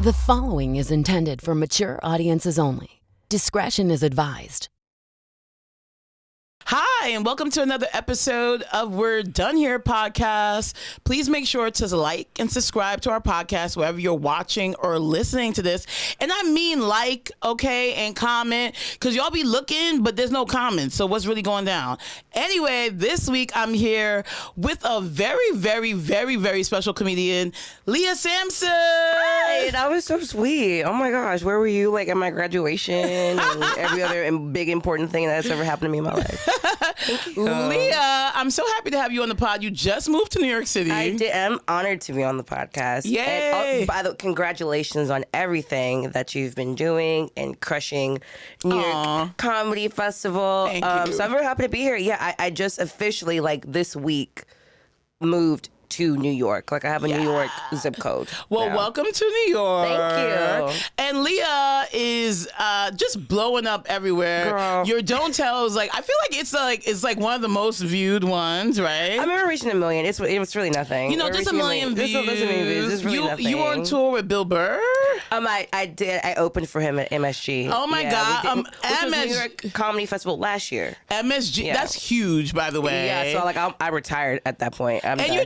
The following is intended for mature audiences only. Discretion is advised. Hi, and welcome to another episode of We're Done Here podcast. Please make sure to like and subscribe to our podcast wherever you're watching or listening to this. And I mean like, okay, and comment, because y'all be looking, but there's no comments. So what's really going down? Anyway, this week I'm here with a very, very, very, very special comedian, Leah Sampson. Hey, that was so sweet. Oh my gosh, where were you like at my graduation and every other big important thing that's ever happened to me in my life? Leah, I'm so happy to have you on the pod. You just moved to New York City. I did. I'm honored to be on the podcast. Yay! And, by the way, congratulations on everything that you've been doing and crushing New York Comedy Festival. Thank you. So I'm very happy to be here. Yeah, I just officially like this week moved to New York. Like I have a New York zip code. Well, now. welcome to New York. Thank you. And Leah is just blowing up everywhere. Girl. Your Don't Tells, like I feel like it's like one of the most viewed ones, right? I remember reaching 1 million. It was really nothing. You know, It just reached a million views. It's really nothing. You were on tour with Bill Burr? I did. I opened for him at MSG. Oh my God. Which was New York Comedy Festival last year. MSG, Yeah. That's huge, by the way. Yeah, so like I retired at that point. I'm and done.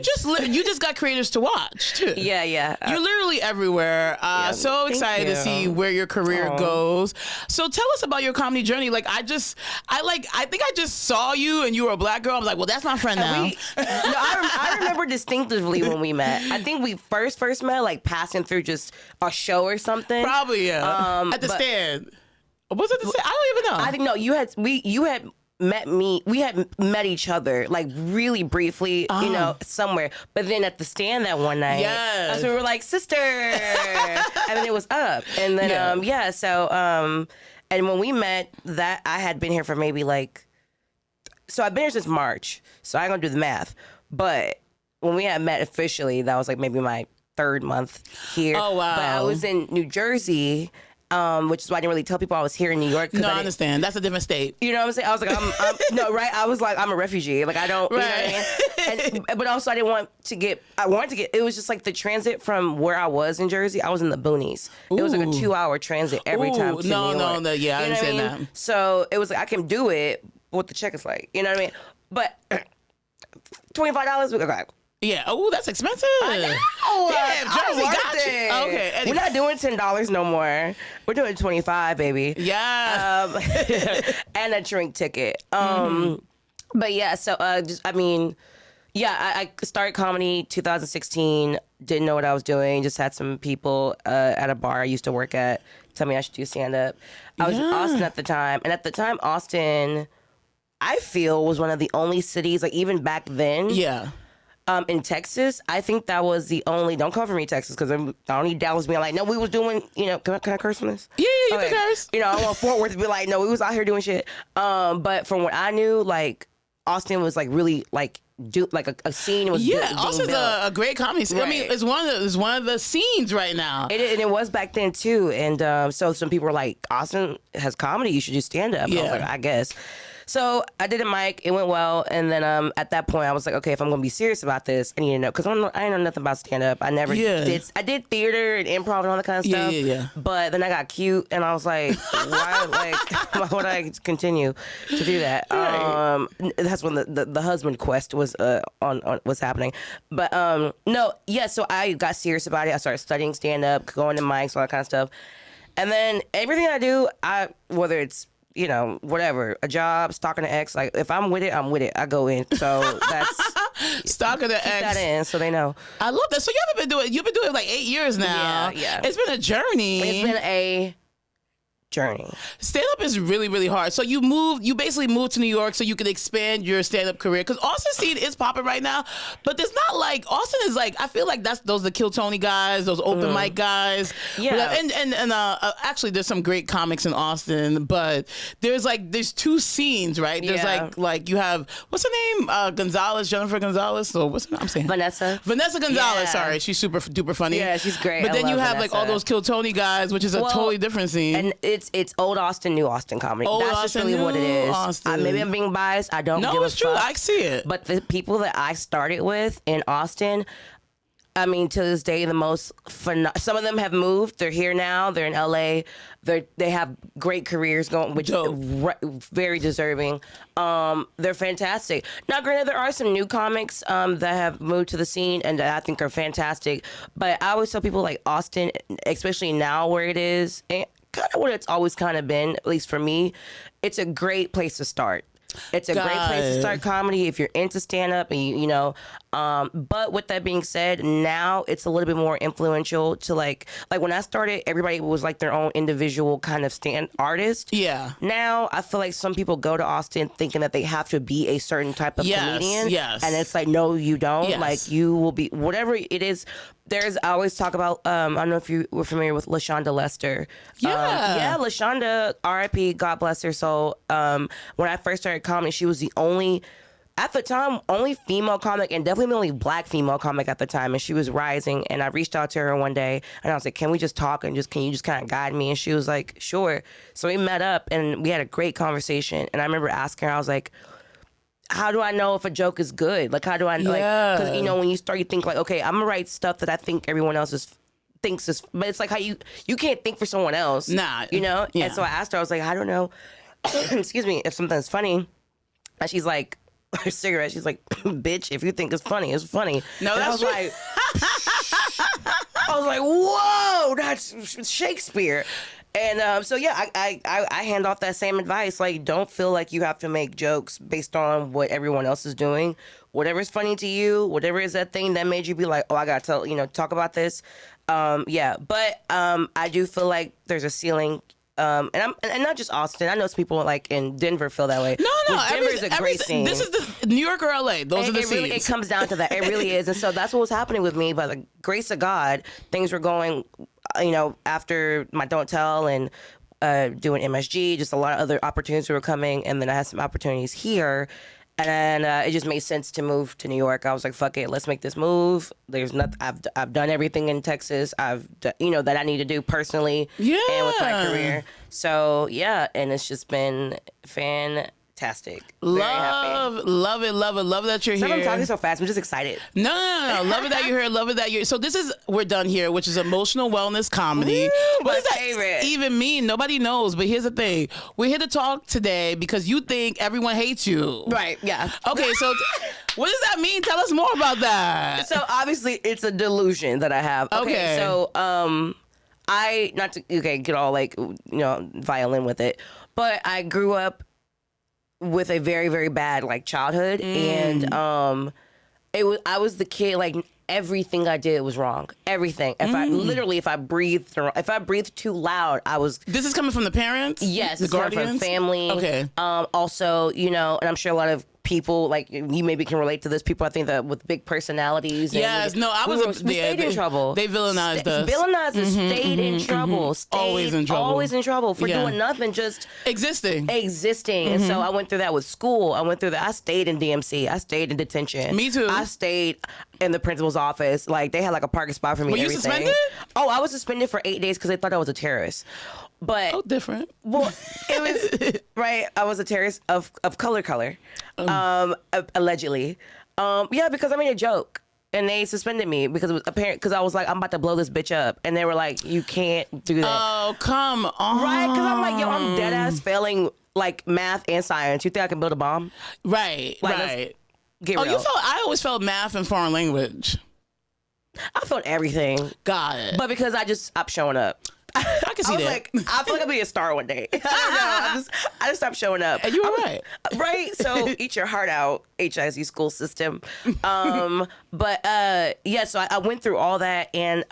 you just got creators to watch too. Yeah. You're literally everywhere. So thank excited to you. see where your career goes. So tell us about your comedy journey. Like I think I just saw you and you were a black girl. I was like, well, that's my friend now. I remember distinctively when we met. I think we first met like passing through just a show or something. Probably, yeah. At the stand. Was it the stand? I don't even know. I think no. You had met me. We had met each other like really briefly, you know, somewhere. But then at the stand that one night, Yes. we were like sister, and then it was up, and then So and when we met, that I had been here for maybe like, so I've been here since March. So I ain't gonna do the math, but when we had met officially, that was like maybe my 3rd month here. Oh, wow. But I was in New Jersey. Which is why I didn't really tell people I was here in New York. No, I understand. That's a different state. You know what I'm saying? I was like, I'm no, right? I was like, I'm a refugee. Like, I don't, Right. you know what I mean? But also, I wanted to get, it was just like the transit from where I was in Jersey, I was in the boonies. It was like a 2-hour transit every time to New York. Yeah, I You know what understand I mean? that. So it was like, I can do it, but what the check is like, you know what I mean? But $25, okay. Yeah. Oh, that's expensive. I know. Damn, Jersey got you. Okay. We're not doing $10 no more. We're doing $25, baby. Yeah. And a drink ticket. Mm-hmm. But yeah, so I started comedy 2016. Didn't know what I was doing. Just had some people at a bar I used to work at tell me I should do stand up. I was in Austin at the time, and at the time, Austin, I feel, was one of the only cities, like even back then. Yeah. In Texas, I think that was the only. Don't come for me, Texas, because I don't need Dallas being like, no, we was doing. You know, can I curse on this? Yeah, you can curse. You know, I want Fort Worth to be like, no, we was out here doing shit. But from what I knew, like Austin was like really like a scene was being Austin's built. a great comedy scene. Right. I mean, it's one of the scenes right now. And it was back then too. And so some people were like, Austin has comedy, you should do stand up. Yeah. I was like, I guess. So I did a mic, it went well, and then at that point I was like, okay, if I'm gonna be serious about this, I need to know, because I ain't know nothing about stand up. I never did. I did theater and improv and all that kind of stuff. Yeah. But then I got cute, and I was like, why would I continue to do that? Right. That's when the husband quest was on what's happening. But so I got serious about it. I started studying stand up, going to mics, all that kind of stuff, and then everything I do, whether it's, you know, whatever, a job, stalking an ex, like if I'm with it, I'm with it. I go in. So that's Stalking the keep ex. that in so they know. I love that. So you've been doing it like 8 years now. Yeah. It's been a journey. It's been a journey. Stand-up is really, really hard. So you basically moved to New York so you could expand your stand-up career. Because Austin scene is popping right now. But it's not like, Austin is like, I feel like those the Kill Tony guys, those open mic guys. Yeah. And actually there's some great comics in Austin. But there's two scenes, right? There's Yeah. like you have, what's her name? Jennifer Gonzalez. So what's her name? I'm saying Vanessa Gonzalez. Yeah. Sorry. She's super duper funny. Yeah, she's great. But I then you love have like all Vanessa. those Kill Tony guys, which is a totally different scene. And it's old Austin, new Austin comedy. Old That's Austin, just really what it new is. Austin. Maybe I'm being biased. I don't give No, a it's true. fuck. I see it. But the people that I started with in Austin, I mean, to this day, the most some of them have moved. They're here now. They're in LA. They have great careers going, which very deserving. They're fantastic. Now, granted, there are some new comics that have moved to the scene and that I think are fantastic. But I always tell people like Austin, especially now where it is, and kind of what it's always kind of been, at least for me, it's a great place to start. It's a great place to start comedy if you're into stand-up and you know. But with that being said, now it's a little bit more influential to like when I started, everybody was like their own individual kind of stand artist. Yeah. Now I feel like some people go to Austin thinking that they have to be a certain type of comedian. Yes. And it's like, no, you don't. Yes. Like you will be whatever it is. I always talk about, I don't know if you were familiar with LaShonda Lester. Yeah. LaShonda, R.I.P., God bless her soul. When I first started comedy, she was the only, at the time, only female comic and definitely the only black female comic at the time. And she was rising. And I reached out to her one day and I was like, can we just talk and can you just kind of guide me? And she was like, sure. So we met up and we had a great conversation. And I remember asking her, I was like, how do I know if a joke is good? Like, how do I, because, you know, when you start, you think like, okay, I'm gonna write stuff that I think everyone else thinks is, but it's like how you can't think for someone else. Nah. You know? Yeah. And so I asked her, I was like, I don't know, excuse me, if something's funny. And she's like, her cigarette, she's like, bitch, if you think it's funny, it's funny. No, and that's I was like, whoa, that's Shakespeare. And so yeah, I hand off that same advice. Like, don't feel like you have to make jokes based on what everyone else is doing. Whatever's funny to you, whatever is that thing that made you be like, oh, I gotta talk about this. Yeah, but I do feel like there's a ceiling. And not just Austin. I know some people like in Denver feel that way. No, Denver is a great scene. This is the New York or LA. Those are the scenes. It comes down to that. It really is. And so that's what was happening with me. By the grace of God, things were going, after my Don't Tell and doing MSG, just a lot of other opportunities were coming. And then I had some opportunities here. And it just made sense to move to New York. I was like, fuck it, let's make this move. There's nothing. I've done everything in Texas. I've that I need to do personally. Yeah. And with my career. So yeah, and it's just been fantastic. Love that you're here. I'm talking so fast. I'm just excited. No. Love it that you're here. Love it that you're. So this is We're Done Here, which is emotional wellness comedy. What does that favorite. even mean? Nobody knows. But here's the thing: we're here to talk today because you think everyone hates you. Right. Yeah. Okay. So what does that mean? Tell us more about that. So obviously it's a delusion that I have. Okay. So I not to get all violin with it, but I grew up with a very, very bad childhood, and I was the kid, everything I did was wrong. Everything. If I breathed too loud, I was. This is coming from the parents? Yes, the it's coming guardians? from family. Okay. Also, and I'm sure a lot of people you maybe can relate to this. People I think that with big personalities. Yes. We stayed in trouble. They villainized us. Villainized us. Stayed in trouble. Always in trouble. Always in trouble for doing nothing. Just existing. And so I went through that with school. I stayed in DMC. I stayed in detention. Me too. I stayed in the principal's office. They had a parking spot for me. Were you suspended? Oh, I was suspended for 8 days because they thought I was a terrorist. But different. Well, it was right. I was a terrorist of color, allegedly. Yeah, because I made a joke and they suspended me because it was apparent. Because I was like, I'm about to blow this bitch up, and they were like, you can't do that. Oh, come on. Right? Because I'm like, yo, I'm dead ass failing math and science. You think I can build a bomb? Right. Right. Get real. I always felt math and foreign language. I felt everything. Got it. But because I just stopped showing up. I can see I was that. I feel like I'll be a star one day. I don't know. I just stopped showing up. And you were right. Right? So eat your heart out, HISD school system. But yeah, so I went through all that, and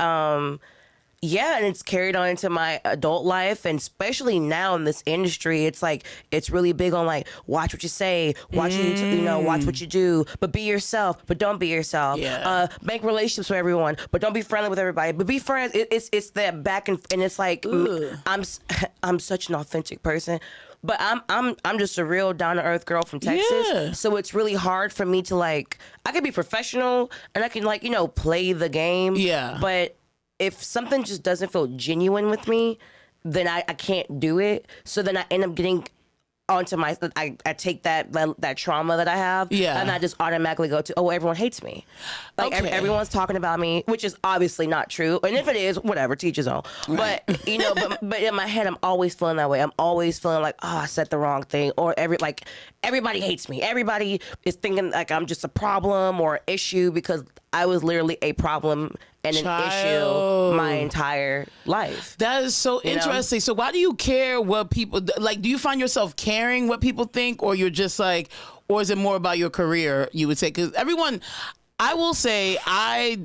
and it's carried on into my adult life, and especially now in this industry, it's really big on watch what you say, watch watch what you do, but be yourself, but don't be yourself. Yeah. Make relationships with everyone, but don't be friendly with everybody, but be friends. It's that back and it's I'm such an authentic person. But I'm just a real down to earth girl from Texas. Yeah. So it's really hard for me to I can be professional and I can play the game. Yeah. But if something just doesn't feel genuine with me, then I can't do it. So then I end up getting onto my, I take that trauma that I have, and I just automatically go to, oh, everyone hates me. Like everyone's talking about me, which is obviously not true. And if it is, whatever, to each his own. Right. But you know, but in my head, I'm always feeling that way. I'm always feeling like, oh, I said the wrong thing, or everybody hates me. Everybody is thinking like I'm just a problem or issue, because I was literally a problem and an issue my entire life. That is so interesting. So why do you care what people, like, do you find yourself caring what people think, or you're just like, or is it more about your career, you would say? Because everyone, I will say, I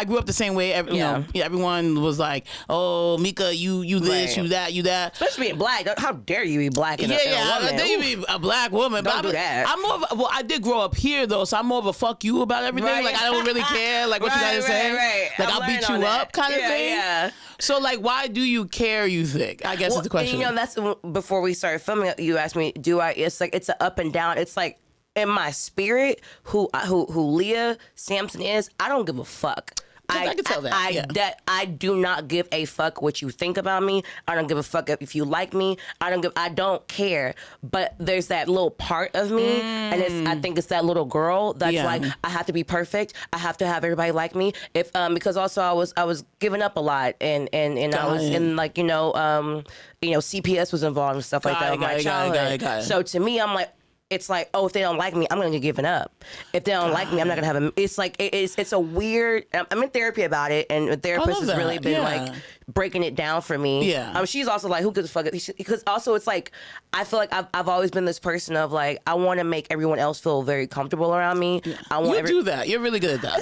grew up the same way. You know, everyone was like, "Oh, Meka, you this, you that, you that." Especially being black. How dare you be black and a woman? How dare you be a black woman? Don't do that. I'm more of I did grow up here though, so I'm more of a fuck you about everything. Right. Like I don't really care, like what you gotta say. Right. Like I'll beat you up, kind of thing. Yeah. So like, why do you care? You think? I guess is the question. You know, that's before we started filming. You asked me, do I? It's like it's an up and down. It's like, in my spirit, who Leah Sampson is, I don't give a fuck. I can tell that. I do not give a fuck what you think about me. I don't give a fuck if you like me. I don't care. But there's that little part of me, and I think it's that little girl that's like, I have to be perfect. I have to have everybody like me. If because also I was giving up a lot, and I was in like CPS was involved and stuff like that in my childhood. Got it. So to me, I'm like, it's like, oh, if they don't like me, I'm going to get given up. If they don't like me, I'm not going to have them. It's like, it's a weird, I'm in therapy about it, and the therapist has really been like breaking it down for me. Yeah. She's also like, who gives a fuck? Because also it's like, I feel like I've always been this person of like, I want to make everyone else feel very comfortable around me. You do that. You're really good at that. I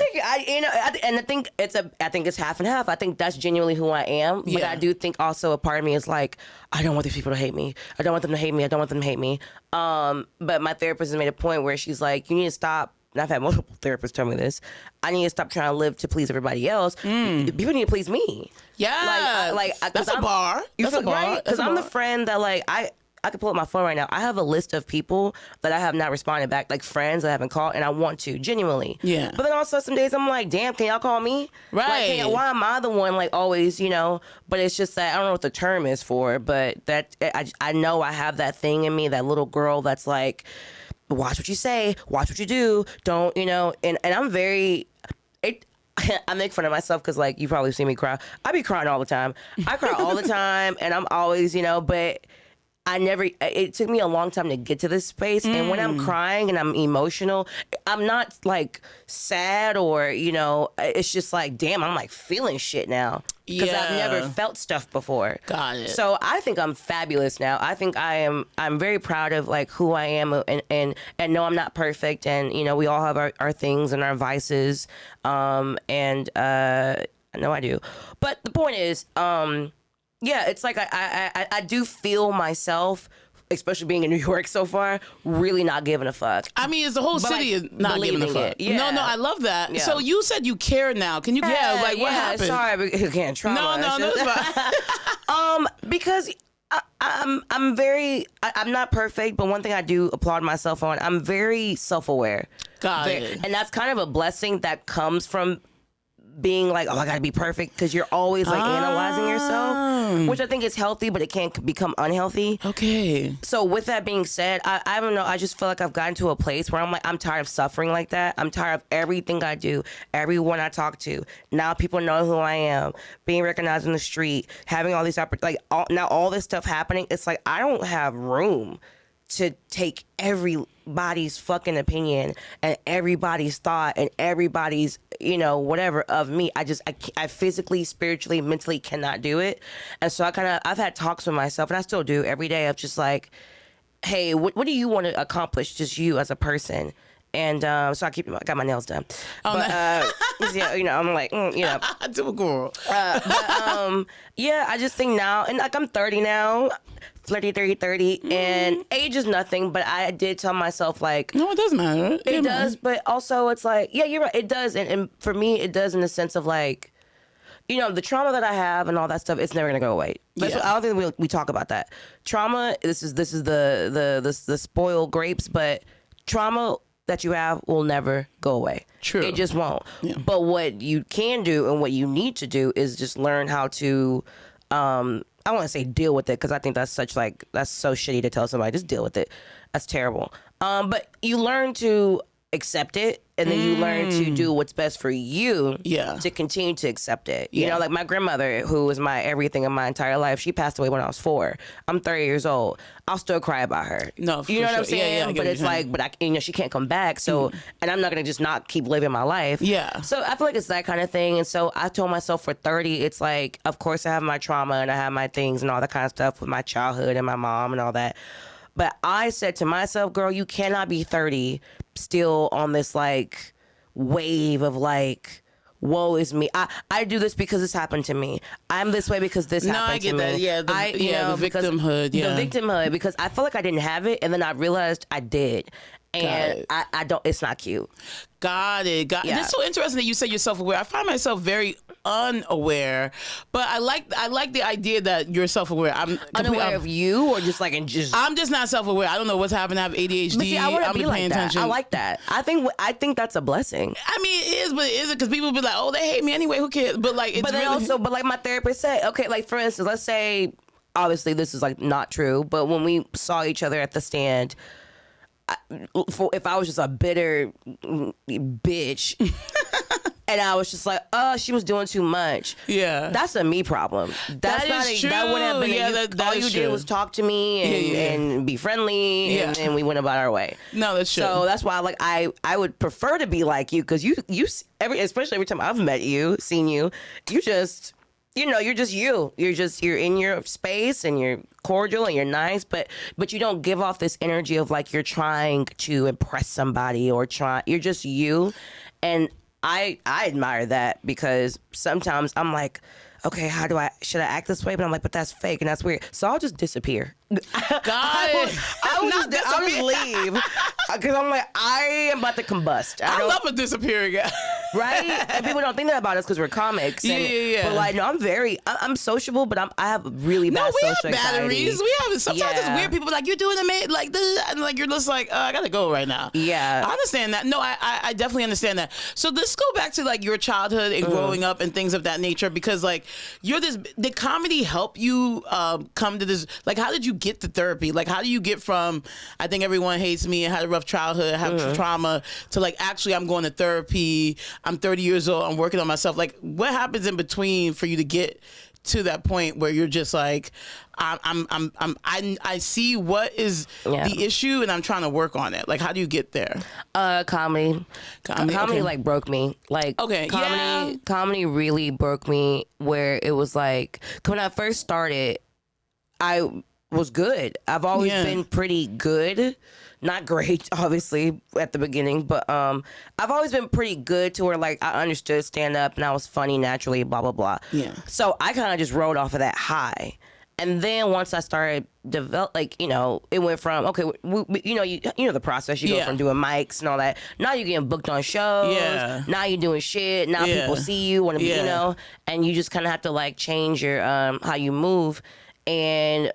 think it's half and half. I think that's genuinely who I am. But I do think also a part of me is like, I don't want these people to hate me. I don't want them to hate me. I don't want them to hate me. But my therapist has made a point where she's like, you need to stop. And I've had multiple therapists tell me this. I need to stop trying to live to please everybody else. People need to please me. Yeah, that's a bar. That's a bar. Right? Because I'm the friend that like I could pull up my phone right now. I have a list of people that I have not responded back, like friends that I haven't called, and I want to genuinely. Yeah. But then also some days I'm like, damn, can y'all call me? Right. Like, why am I the one like always? But it's just that I don't know what the term is for, it, but that I know I have that thing in me, that little girl that's like, watch what you say, watch what you do, don't, and I'm very, I make fun of myself because, like, you probably see me cry. I be crying all the time. I cry all the time, and I'm always, but it took me a long time to get to this space. And when I'm crying and I'm emotional, I'm not like sad or, it's just like, damn, I'm like feeling shit now. Because I've never felt stuff before. Got it. So I think I'm fabulous now. I think I'm very proud of like who I am, and no, I'm not perfect. And, we all have our things and our vices. And I know I do. But the point is, it's like I do feel myself, especially being in New York so far, really not giving a fuck. I mean, it's the whole city is not giving a fuck. Yeah. No, I love that. Yeah. So you said you care now. Can you? What happened? Sorry, but you can't try. No, it's fine. Because I'm very. I'm not perfect, but one thing I do applaud myself on, I'm very self-aware. Got it. And that's kind of a blessing that comes from being like, oh, I gotta be perfect, because you're always like analyzing yourself, which I think is healthy, but it can become unhealthy. Okay. So with that being said, I don't know, I just feel like I've gotten to a place where I'm like, I'm tired of suffering like that. I'm tired of everything I do, everyone I talk to. Now people know who I am, being recognized in the street, having all these now all this stuff happening. It's like I don't have room to take everybody's fucking opinion and everybody's thought and everybody's, whatever of me. I physically, spiritually, mentally cannot do it. And so I've had talks with myself, and I still do every day, of just like, hey, what do you want to accomplish, just you as a person? And so I got my nails done. I'm like, do a girl. I just think now, and like I'm 30 now, 30, and age is nothing, but I did tell myself like, no, it doesn't matter. It does, but also it's like, yeah, you're right, it does, and for me, it does in the sense of like, the trauma that I have and all that stuff, it's never gonna go away. But I don't think we talk about that. Trauma, this is the spoiled grapes, but trauma that you have will never go away. True. It just won't. Yeah. But what you can do and what you need to do is just learn how to I want to say deal with it, because I think that's so shitty to tell somebody, just deal with it. That's terrible. But you learn to accept it, and then you learn to do what's best for you to continue to accept it. You know, like my grandmother, who was my everything in my entire life, she passed away when I was 4. I'm 30 years old. I'll still cry about her. No, you know what I'm saying? Yeah, but it's like, she can't come back. So, and I'm not going to just not keep living my life. Yeah. So I feel like it's that kind of thing. And so I told myself for 30, it's like, of course I have my trauma and I have my things and all that kind of stuff with my childhood and my mom and all that. But I said to myself, girl, you cannot be 30 still on this like wave of like, woe is me. I do this because this happened to me. I'm this way because this happened to me. No, I get that. Yeah, the victimhood. Yeah, the victimhood, because I feel like I didn't have it, and then I realized I did. And I don't. It's not cute. Got it. Yeah. It's so interesting that you said you're self-aware. I find myself very unaware, but I like the idea that you're self-aware. I'm unaware of you, or just like I'm just not self-aware. I don't know what's happening. I have ADHD. But see, I want to be like attention. that. I like that. I think that's a blessing. I mean, it is, but is it? Because people be like, oh, they hate me anyway. Who cares? But like, it's but then really... also, but like my therapist said, okay, like for instance, let's say, obviously this is like not true, but when we saw each other at the stand, if I was just a bitter bitch and I was just like, oh, she was doing too much. Yeah. That's a me problem. That wouldn't have been all you did was talk to me and be friendly, and then we went about our way. No, that's true. So that's why I would prefer to be like you, because especially every time I've met you, seen you, you just... you're just you. You're in your space and you're cordial and you're nice, but you don't give off this energy of like you're trying to impress somebody or you're just you. And I admire that, because sometimes I'm like, okay, should I act this way? But I'm like, but that's fake and that's weird. So I'll just disappear. I'll just leave, because I'm like, I am about to combust. I love a disappearing guy. Right? And people don't think that about us because we're comics. But like, no, I'm sociable, but I have really bad social anxiety. We have batteries. Sometimes it's weird. People are like, you're doing amazing, like this, and like you're just like, I gotta go right now. Yeah, I understand that. No, I definitely understand that. So let's go back to like your childhood and growing up and things of that nature, because like did comedy help you come to this? Like, how did you get to therapy? Like, how do you get from, I think everyone hates me and had a rough childhood, have trauma, to like, actually I'm going to therapy, I'm 30 years old, I'm working on myself. Like, what happens in between for you to get to that point where you're just like, I see what is the issue and I'm trying to work on it. Like, how do you get there? Comedy okay. Like broke me. Like, comedy really broke me, where it was like, when I first started, I was good. I've always been pretty good. Not great, obviously, at the beginning, but I've always been pretty good to where, like, I understood stand-up and I was funny naturally, blah, blah, blah. Yeah. So I kind of just rode off of that high. And then once I started it went from, okay, you know the process. You go from doing mics and all that. Now you're getting booked on shows. Yeah. Now you're doing shit. Now people see you, want to be, and you just kind of have to, like, change your, how you move. And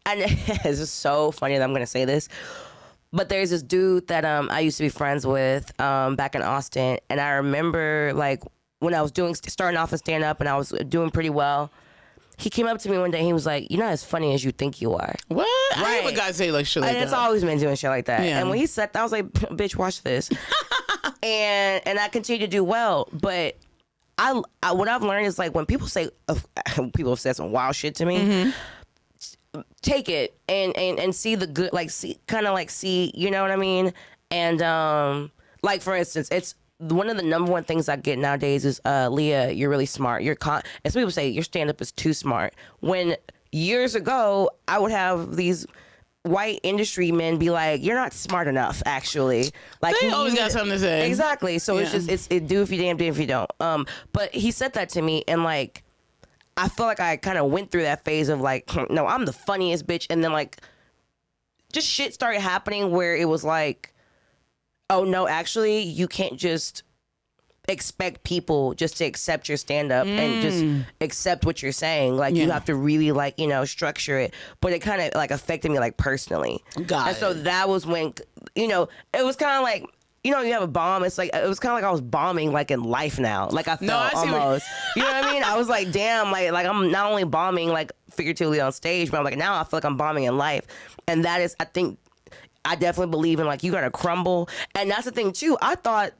it's just so funny that I'm going to say this, but there's this dude that I used to be friends with back in Austin, and I remember, like, when I was starting off in stand-up and I was doing pretty well, he came up to me one day and he was like, you're not as funny as you think you are. What? Right. I hate when guys say like shit like that. And it's always been doing shit like that. Yeah. And when he said that, I was like, bitch, watch this. and I continued to do well, but I what I've learned is, like, when people say, people have said some wild shit to me, take it and see the good, like, see, you know what I mean? And like, for instance, it's one of the number one things I get nowadays is, Leah, you're really smart. And some people say your stand-up is too smart. When years ago, I would have these white industry men be like, you're not smart enough, actually. Like, they always got something to say. Exactly. So it's just, do if you damn, do if you don't. But he said that to me, and, like, I feel like I kind of went through that phase of, like, no, I'm the funniest bitch. And then, like, just shit started happening where it was like, oh, no, actually, you can't just expect people just to accept your stand-up and just accept what you're saying. Like, you have to really, like, structure it. But it kind of, like, affected me, like, personally. So that was when, it was kind of like, you know, you have a bomb. It's like, it was kind of like I was bombing like in life now. Like I felt almost, you know what I mean? I was like, damn, like I'm not only bombing like figuratively on stage, but I'm like, now I feel like I'm bombing in life. And that is, I think, I definitely believe in like, you got to crumble. And that's the thing too. I thought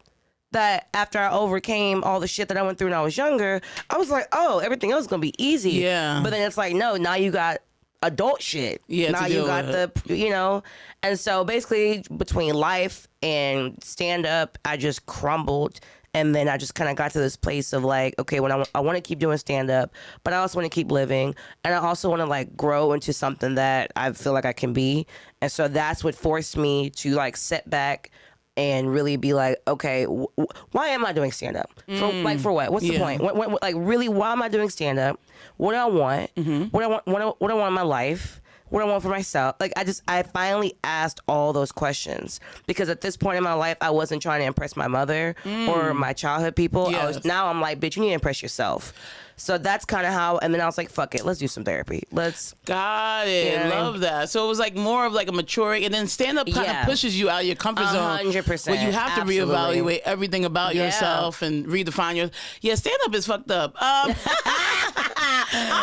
that after I overcame all the shit that I went through when I was younger, I was like, oh, everything else is going to be easy. Yeah. But then it's like, no, now you got adult shit. Yeah, now you got the, you know, and so basically between life and stand up, I just crumbled. And then I just kind of got to this place of like, okay, when I want to keep doing stand up, but I also want to keep living. And I also want to like grow into something that I feel like I can be. And so that's what forced me to like sit back and really be like, okay, why am I doing stand up? For what? What's the point? Like really, why am I doing stand up? What do I want? What do I want in my life? What I want for myself. Like I finally asked all those questions because at this point in my life, I wasn't trying to impress my mother or my childhood people. Yes. Now I'm like, bitch, you need to impress yourself. So that's kind of how, and then I was like, fuck it, let's do some therapy. Got it. You know? Love that. So it was like more of like a maturing, and then stand up kind of pushes you out of your comfort zone. 100%. Where you have to reevaluate everything about yourself and redefine your. Yeah, stand up is fucked up. I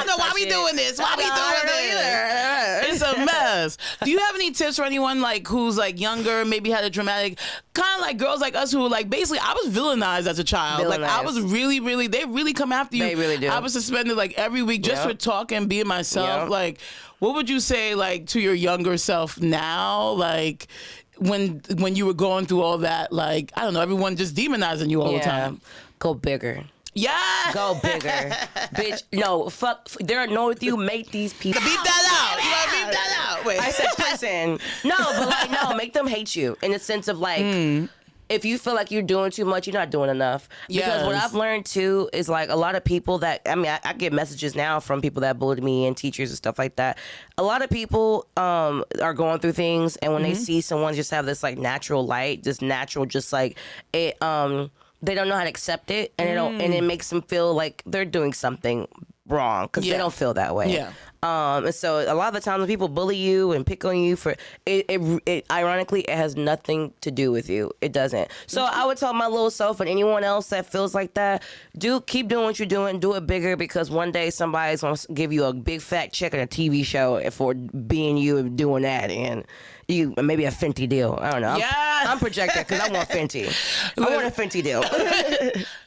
don't know why we doing this. Why we doing this? It's a mess. Do you have any tips for anyone like who's like younger, maybe had a traumatic, kind of like girls like us who like basically I was villainized as a child. Like I was really, they really come after you. They really do. I was suspended like every week just for talking, being myself. Like, what would you say like to your younger self now? Like when you were going through all that, like, I don't know, everyone just demonizing you all the time. Go bigger. Yeah. Go bigger. Bitch, no, fuck. They're annoyed with you. Make these people. Beat that out. You gotta beat that out. Wait. I said person. No, but like, no, make them hate you in the sense of like, if you feel like you're doing too much, you're not doing enough. Because what I've learned too is like a lot of people that, I mean, I get messages now from people that bullied me and teachers and stuff like that. A lot of people are going through things, and when they see someone just have this like natural light, this natural, just like it, they don't know how to accept it, and and it makes them feel like they're doing something wrong because they don't feel that way. Yeah. And so a lot of the times when people bully you and pick on you for it ironically, it has nothing to do with you. It doesn't. So I would tell my little self and anyone else that feels like that, keep doing what you're doing, do it bigger, because one day somebody's gonna give you a big fat check on a TV show for being you and doing that, and you maybe a Fenty deal. I don't know. I'm projecting because I want Fenty. I want a Fenty deal.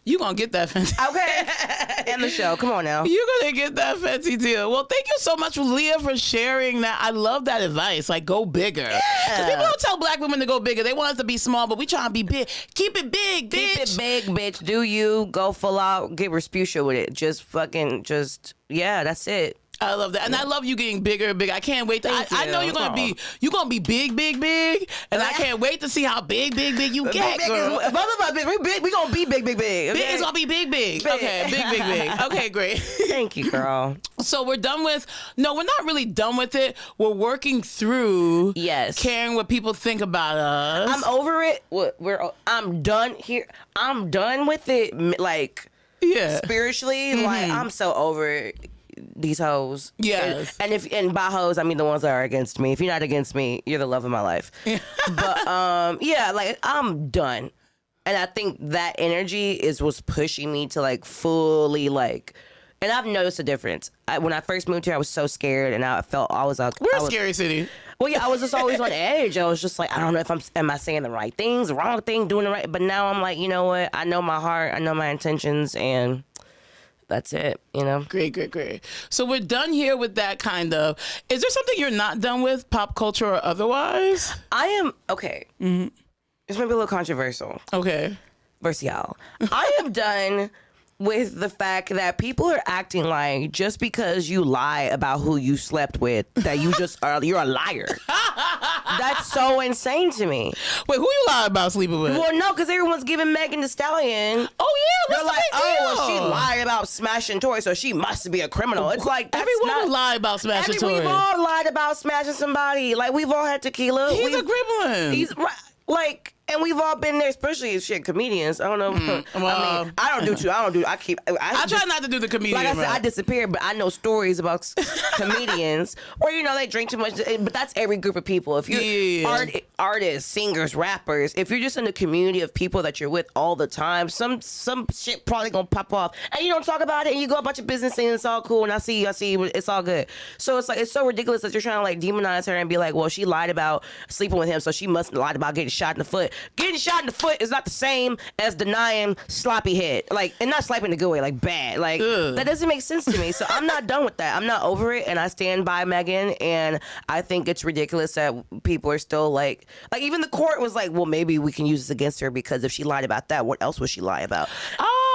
You gonna get that Fenty. Okay. End the show. Come on now. You're gonna get that Fenty deal. Well, thank you so much, Leah, for sharing that. I love that advice. Like, go bigger. Because people don't tell black women to go bigger. They want us to be small, but we trying to be big. Keep it big, bitch. Keep it big, bitch. Do you go full out, get Respucia with it. Yeah, that's it. I love that, and I love you getting bigger and bigger. I can't wait. I know you're gonna be big, and I can't wait to see how big you get. Girl. We gonna be big. Okay? Big is gonna be big. Okay, big. Okay, great. Thank you, girl. So we're done with. No, we're not really done with it. We're working through. Yes. Caring what people think about us. I'm over it. I'm done here. I'm done with it. Like, spiritually, like I'm so over these hoes. Yes. And by hoes, I mean the ones that are against me. If you're not against me, you're the love of my life. But like I'm done. And I think that energy was pushing me to like fully like, and I've noticed a difference. When I first moved here, I was so scared, and I felt I was we're a scary city. Well, yeah, I was just always on edge. I was just like, I don't know if am I saying the right things, the wrong thing, doing the right. But now I'm like, you know what? I know my heart, I know my intentions, and that's it, you know? Great. So we're done here with that kind of. Is there something you're not done with, pop culture or otherwise? I am, okay. Mm-hmm. This might be a little controversial. Okay. Versial. I am done with the fact that people are acting like just because you lie about who you slept with, that you're a liar. That's so insane to me. Wait, who you lie about sleeping with? Well, no, because everyone's giving Megan Thee Stallion. Oh yeah, they're like, well, she lied about smashing toys, so she must be a criminal. It's like everyone lied about smashing toys. We've all lied about smashing somebody. Like we've all had tequila. He's a gremlin. He's like. And we've all been there, especially as comedians. I don't know. I mean, I try not to do the comedian. Like I said, I disappear, but I know stories about comedians where they drink too much. But that's every group of people. If you're artists, singers, rappers, if you're just in the community of people that you're with all the time, some shit probably gonna pop off, and you don't talk about it, and you go about your business and it's all cool, and I see you, it's all good. So it's like it's so ridiculous that you're trying to like demonize her and be like, well, she lied about sleeping with him, so she must lie about getting shot in the foot. Getting shot in the foot is not the same as denying sloppy head, like, and not slapping the good way, like bad, like that doesn't make sense to me. So I'm not done with that. I'm not over it, and I stand by Megan, and I think it's ridiculous that people are still like even the court was like, well, maybe we can use this against her because if she lied about that, what else would she lie about?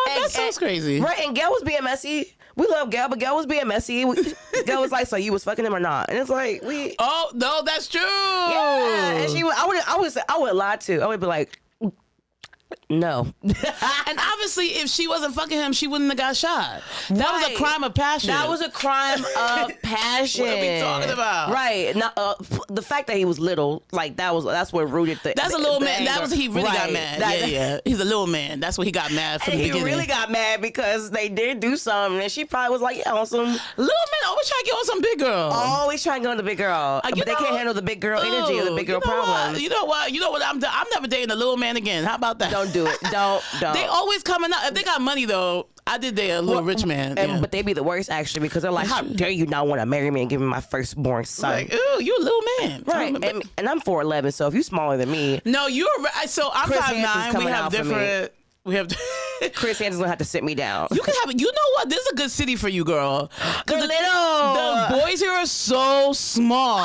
That sounds crazy. Right, and Gail was being messy. We love Gail, but Gail was being messy. Gail was like, so you was fucking him or not? And it's like, oh, no, that's true. Yeah, and I would lie too. I would be like, no. And obviously, if she wasn't fucking him, she wouldn't have got shot. That was a crime of passion. That was a crime of passion. What are we talking about? Right. Now, the fact that he was little, like that's what rooted the. That's a little man. That was he really got mad. Yeah. He's a little man. That's what he got mad from the beginning. He really got mad because they did do something, and she probably was like, yeah, on some little man always trying to get on some big girl. Always trying to get on the big girl, but they can't handle the big girl energy or the big girl problems. You know what? I'm never dating a little man again. How about that? Don't do it. Don't. They always coming up. If they got money though, I did date a little rich man. But they be the worst actually because they're like, how dare you not want to marry me and give me my firstborn son? Like, ooh, you a little man, right? And I'm 4'11", so if you smaller than me, no, you're right. So I'm 5'9". We have different. We have. Chris Hansen's gonna have to sit me down. You can have it. You know what? This is a good city for you, girl. They're little. The boys here are so small.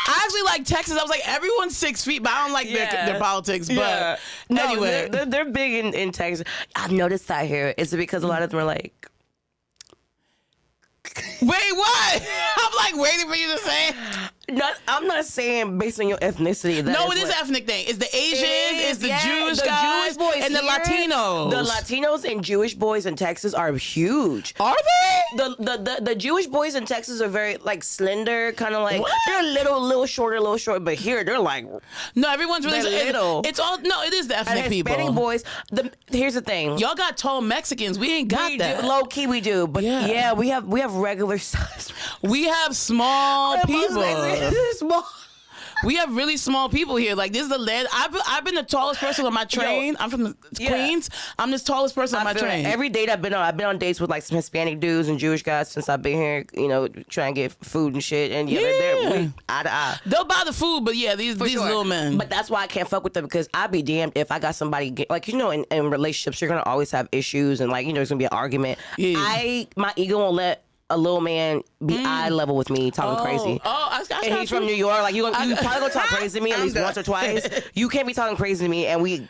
I actually like Texas. I was like, everyone's 6 feet, but I don't like their politics. But anyway, they're big in Texas. I've noticed that here. Is it because a lot of them are like, wait, what? I'm like waiting for you to say. I'm not saying based on your ethnicity. No, it is an ethnic thing. It's the Asians, it's the Jewish guys, boys and the Latinos. The Latinos and Jewish boys in Texas are huge. Are they? The Jewish boys in Texas are very like slender, kind of like they're a little shorter. But here they're like everyone's really little. It's all it is the ethnic people. Hispanic boys. Here's the thing. Y'all got tall Mexicans. We ain't got that. Low key we do, but we have regular size. We have small people. Small. We have really small people here. Like, this is the land. I've been the tallest person on my train. I'm from Queens. I'm the tallest person on my train. Every date I've been on dates with like some Hispanic dudes and Jewish guys since I've been here. Trying to get food and shit. And they're eye to eye. They'll buy the food, but these little men. But that's why I can't fuck with them because I'd be damned if I got somebody in relationships you're gonna always have issues and there's gonna be an argument. Yeah. My ego won't let a little man be eye level with me talking crazy. And he's from New York. Like you probably gonna talk crazy to me at least once or twice. You can't be talking crazy to me and we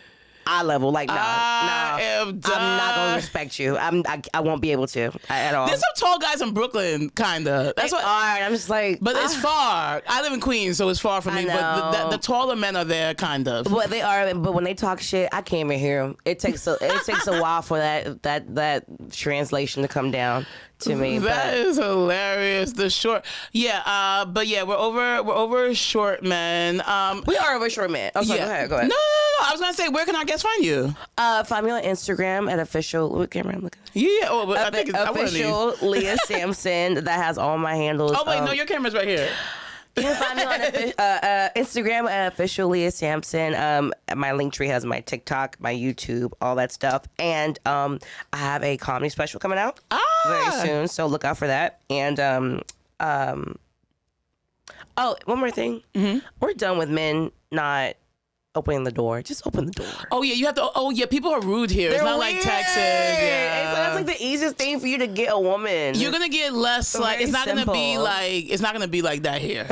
eye level. Like no, I'm not gonna respect you. I won't be able to at all. There's some tall guys in Brooklyn, kinda. That's what. I'm just like, but it's far. I live in Queens, so it's far from me. But the taller men are there, kind of. But they are. But when they talk shit, I can't even hear them. It takes a while for that translation to come down to me. That is hilarious. The short, we're over short men. We are over short men. Okay, go ahead. No. I was gonna say, where can our guests find you? Find me on Instagram at official. What camera I'm looking at? Yeah. I think it's official Leah Sampson. That has all my handles. Oh wait, no, your camera's right here. You can find me on Instagram at official Leah Sampson. My Linktree has my TikTok, my YouTube, all that stuff, and I have a comedy special coming out very soon. So look out for that. And one more thing. Mm-hmm. We're done with men not opening the door. Just open the door. Oh yeah, you have to. Oh yeah, people are rude here. It's not like Texas. Yeah, that's like the easiest thing for you to get a woman. You're gonna get less like it's not gonna be like that here.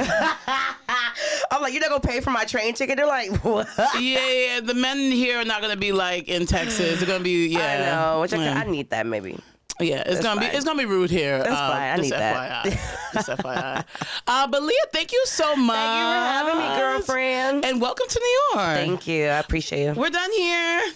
I'm like, you're not gonna pay for my train ticket. They're like, what? Yeah. The men here are not gonna be like in Texas. They're gonna be I know. Which I need that maybe. Yeah, it's gonna be rude here. That's fine. I need that. Just FYI. But Leah, thank you so much. Thank you for having me, girlfriend. And welcome to New York. Thank you. I appreciate you. We're done here.